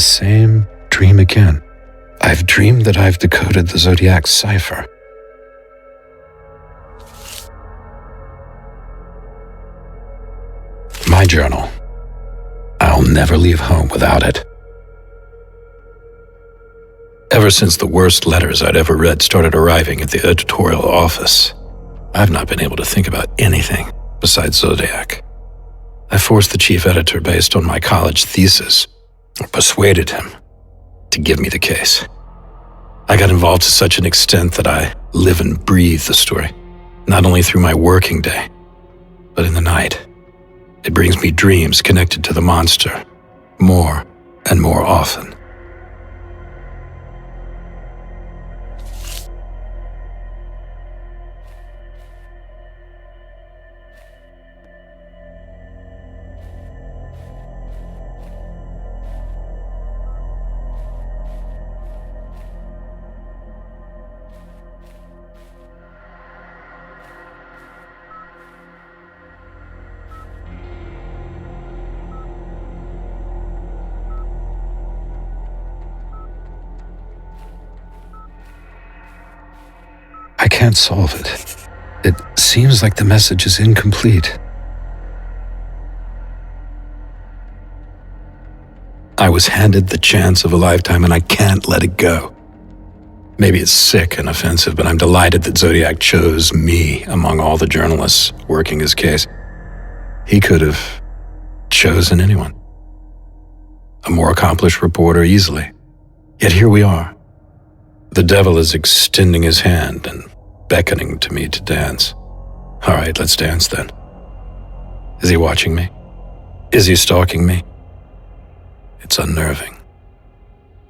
the same dream again. I've dreamed that I've decoded the Zodiac cipher. My journal. I'll never leave home without it. Ever since the worst letters I'd ever read started arriving at the editorial office, I've not been able to think about anything besides Zodiac. I forced the chief editor based on my college thesis, or persuaded him to give me the case. I got involved to such an extent that I live and breathe the story, not only through my working day, but in the night. It brings me dreams connected to the monster, more and more often. I can't solve it. It seems like the message is incomplete. I was handed the chance of a lifetime and I can't let it go. Maybe it's sick and offensive, but I'm delighted that Zodiac chose me among all the journalists working his case. He could have chosen anyone. A more accomplished reporter easily. Yet here we are. The devil is extending his hand and beckoning to me to dance. All right, let's dance then. Is he watching me? Is he stalking me? It's unnerving.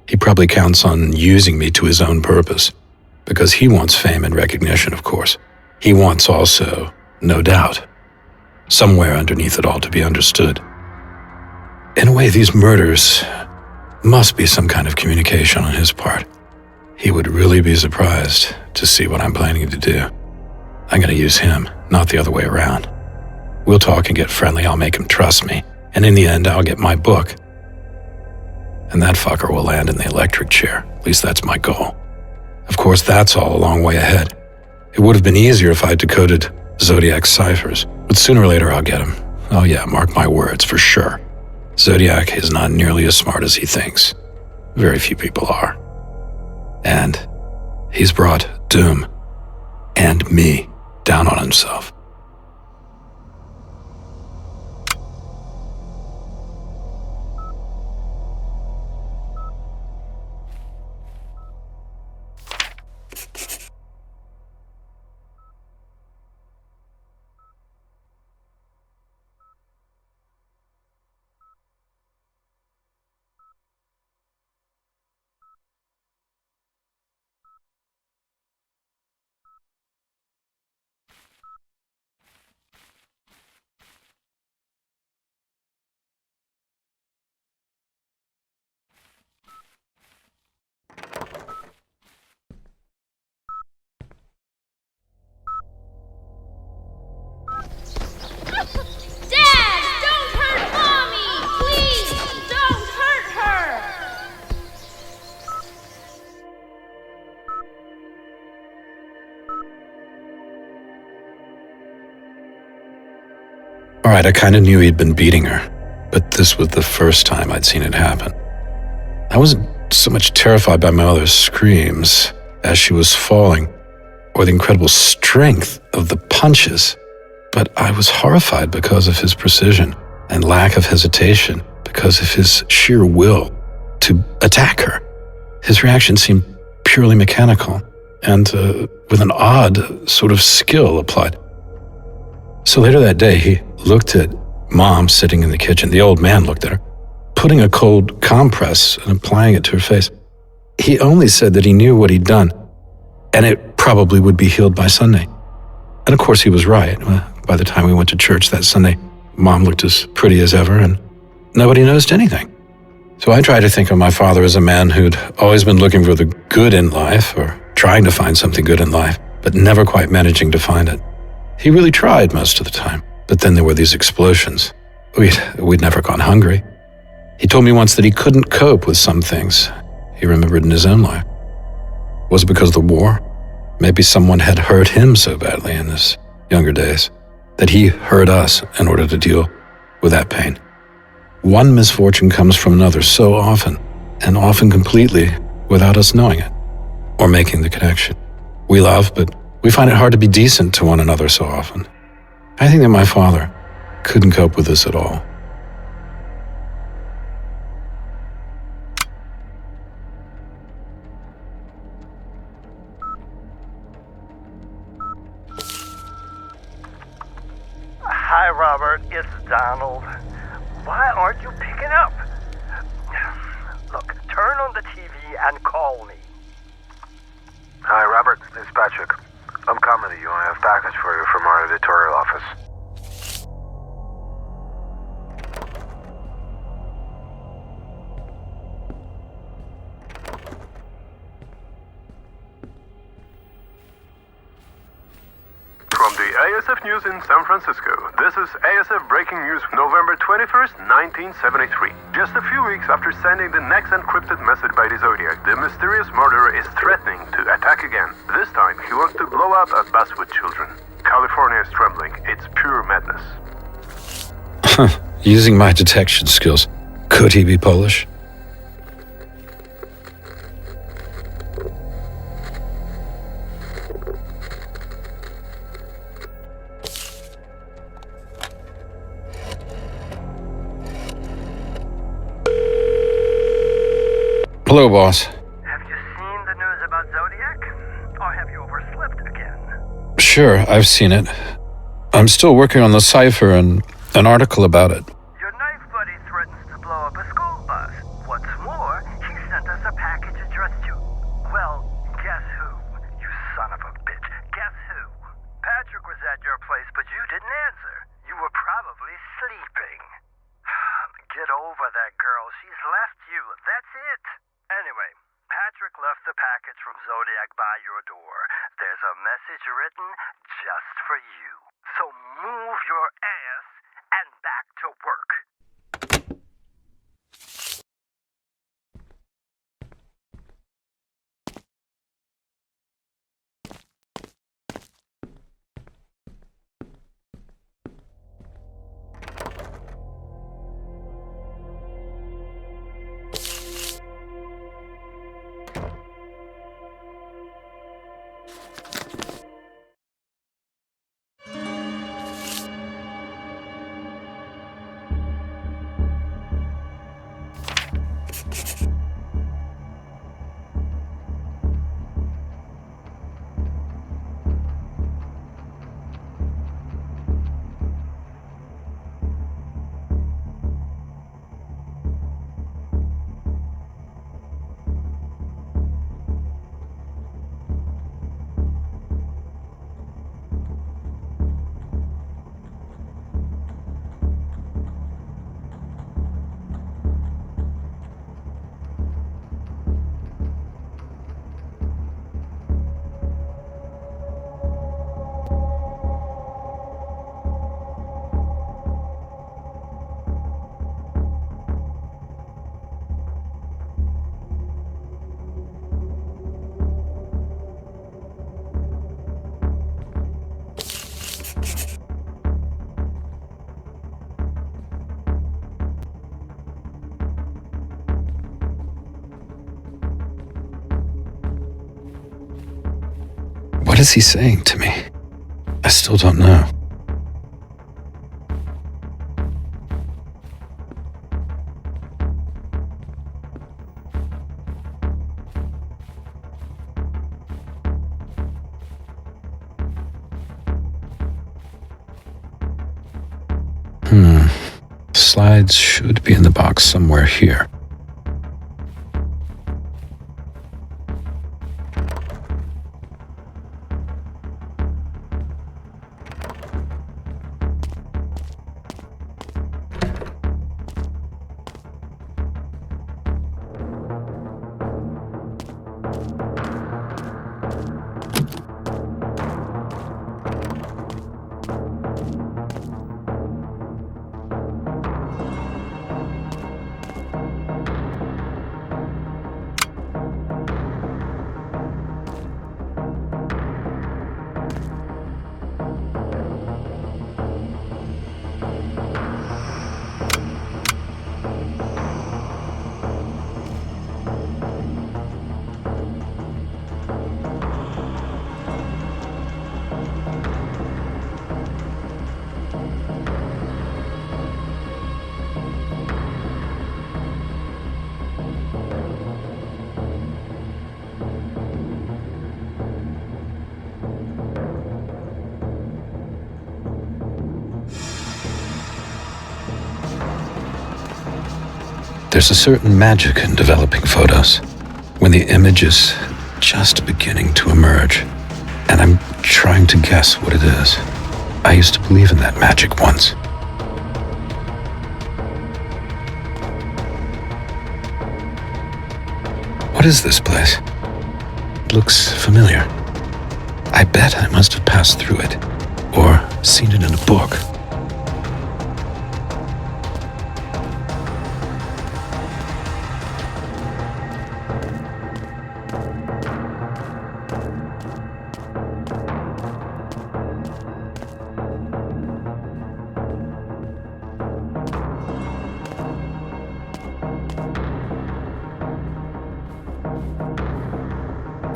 He probably counts on using me to his own purpose, because he wants fame and recognition, of course. He wants also, no doubt, somewhere underneath it all to be understood. In a way, these murders must be some kind of communication on his part. He would really be surprised to see what I'm planning to do. I'm going to use him, not the other way around. We'll talk and get friendly, I'll make him trust me, and in the end, I'll get my book. And that fucker will land in the electric chair. At least that's my goal. Of course, that's all a long way ahead. It would have been easier if I'd decoded Zodiac's ciphers, but sooner or later I'll get him. Oh yeah, mark my words, for sure. Zodiac is not nearly as smart as he thinks. Very few people are. And he's brought doom and me down on himself. All right, I kind of knew he'd been beating her, but this was the first time I'd seen it happen. I wasn't so much terrified by my mother's screams as she was falling, or the incredible strength of the punches, but I was horrified because of his precision and lack of hesitation, because of his sheer will to attack her. His reaction seemed purely mechanical and with an odd sort of skill applied. So later that day, he looked at Mom sitting in the kitchen. The old man looked at her, putting a cold compress and applying it to her face. He only said that he knew what he'd done, and it probably would be healed by Sunday. And of course, he was right. By the time we went to church that Sunday, Mom looked as pretty as ever, and nobody noticed anything. So I tried to think of my father as a man who'd always been looking for the good in life, or trying to find something good in life, but never quite managing to find it. He really tried most of the time, but then there were these explosions. We'd never gone hungry. He told me once that he couldn't cope with some things he remembered in his own life. Was it because of the war? Maybe someone had hurt him so badly in his younger days that he hurt us in order to deal with that pain. One misfortune comes from another so often, and often completely without us knowing it or making the connection. We love, but we find it hard to be decent to one another so often. I think that my father couldn't cope with this at all. Hi, Robert. It's Donald. Why aren't you picking up? Look, turn on the TV and call me. Hi, Robert. It's Patrick. I'm coming to you. I have a package for you from our editorial office. From the ASF News in San Francisco, this is ASF Breaking News, November 21st, 1973. Just a few weeks after sending the next encrypted message by the Zodiac, the mysterious murderer is threatening to attack again. This time, he wants to blow up at Basswood children. California is trembling. It's pure madness. Using my detection skills, could he be Polish? Hello, boss. Have you seen the news about Zodiac? Or have you overslept again? Sure, I've seen it. I'm still working on the cipher and an article about it. Your knife buddy threatens to blow up a school bus. What's more, he sent us a package addressed to... Well, guess who? You son of a bitch. Guess who? Patrick was at your place, but you didn't answer. You were probably sleeping. Get over that girl. She's left you. That's it. Anyway, Patrick left the package from Zodiac by your door. There's a message written just for you. So move your ass and back to work. What is he saying to me? I still don't know. Slides should be in the box somewhere here. There's a certain magic in developing photos, when the image is just beginning to emerge, and I'm trying to guess what it is. I used to believe in that magic once. What is this place? It looks familiar. I bet I must have passed through it, or seen it in a book.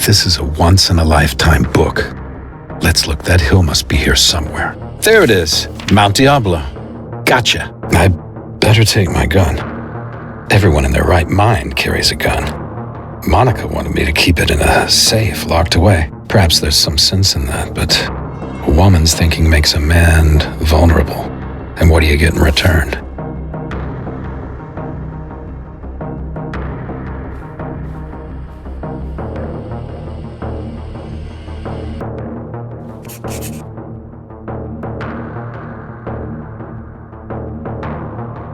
This is a once-in-a-lifetime book. Let's look, that hill must be here somewhere. There it is, Mount Diablo. Gotcha. I better take my gun. Everyone in their right mind carries a gun. Monica wanted me to keep it in a safe, locked away. Perhaps there's some sense in that, but a woman's thinking makes a man vulnerable. And what do you get in return?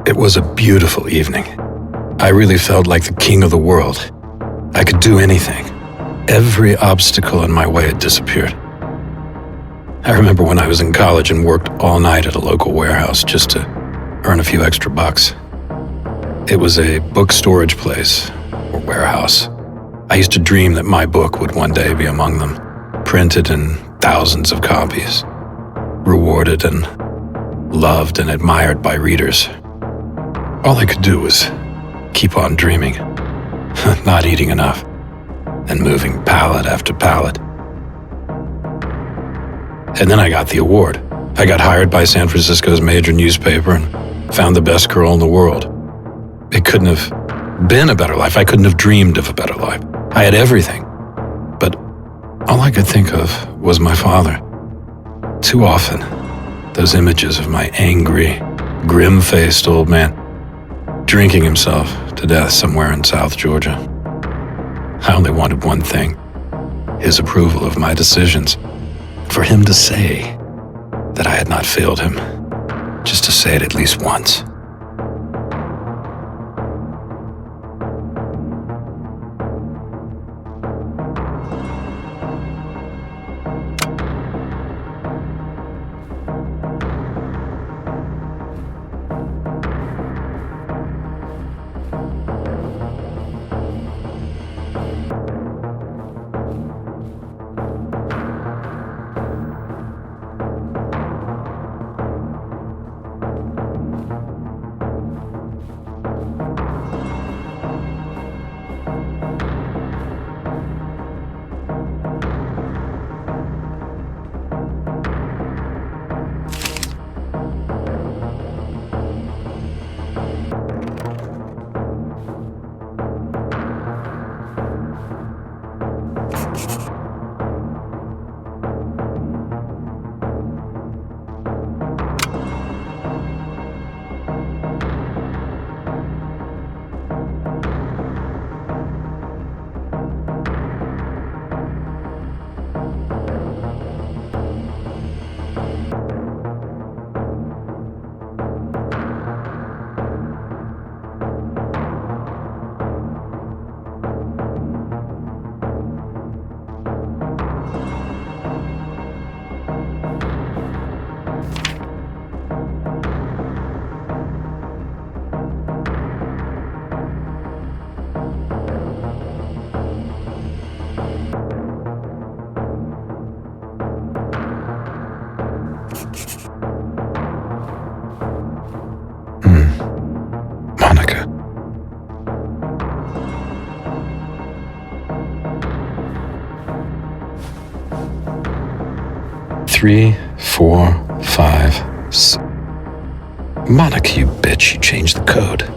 It was a beautiful evening. I really felt like the king of the world. I could do anything. Every obstacle in my way had disappeared. I remember when I was in college and worked all night at a local warehouse just to earn a few extra bucks. It was a book storage place, or warehouse. I used to dream that my book would one day be among them, printed in thousands of copies, rewarded and loved and admired by readers. All I could do was keep on dreaming, not eating enough, and moving pallet after pallet. And then I got the award. I got hired by San Francisco's major newspaper and found the best girl in the world. It couldn't have been a better life. I couldn't have dreamed of a better life. I had everything. But all I could think of was my father. Too often, those images of my angry, grim-faced old man drinking himself to death somewhere in South Georgia. I only wanted one thing, his approval of my decisions. For him to say that I had not failed him, just to say it at least once. Monica. Three, 4, 5, Monica, you bitch, you changed the code.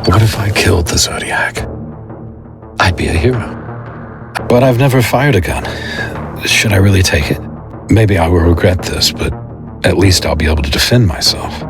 What if I killed the Zodiac? I'd be a hero. But I've never fired a gun. Should I really take it? Maybe I will regret this, but at least I'll be able to defend myself.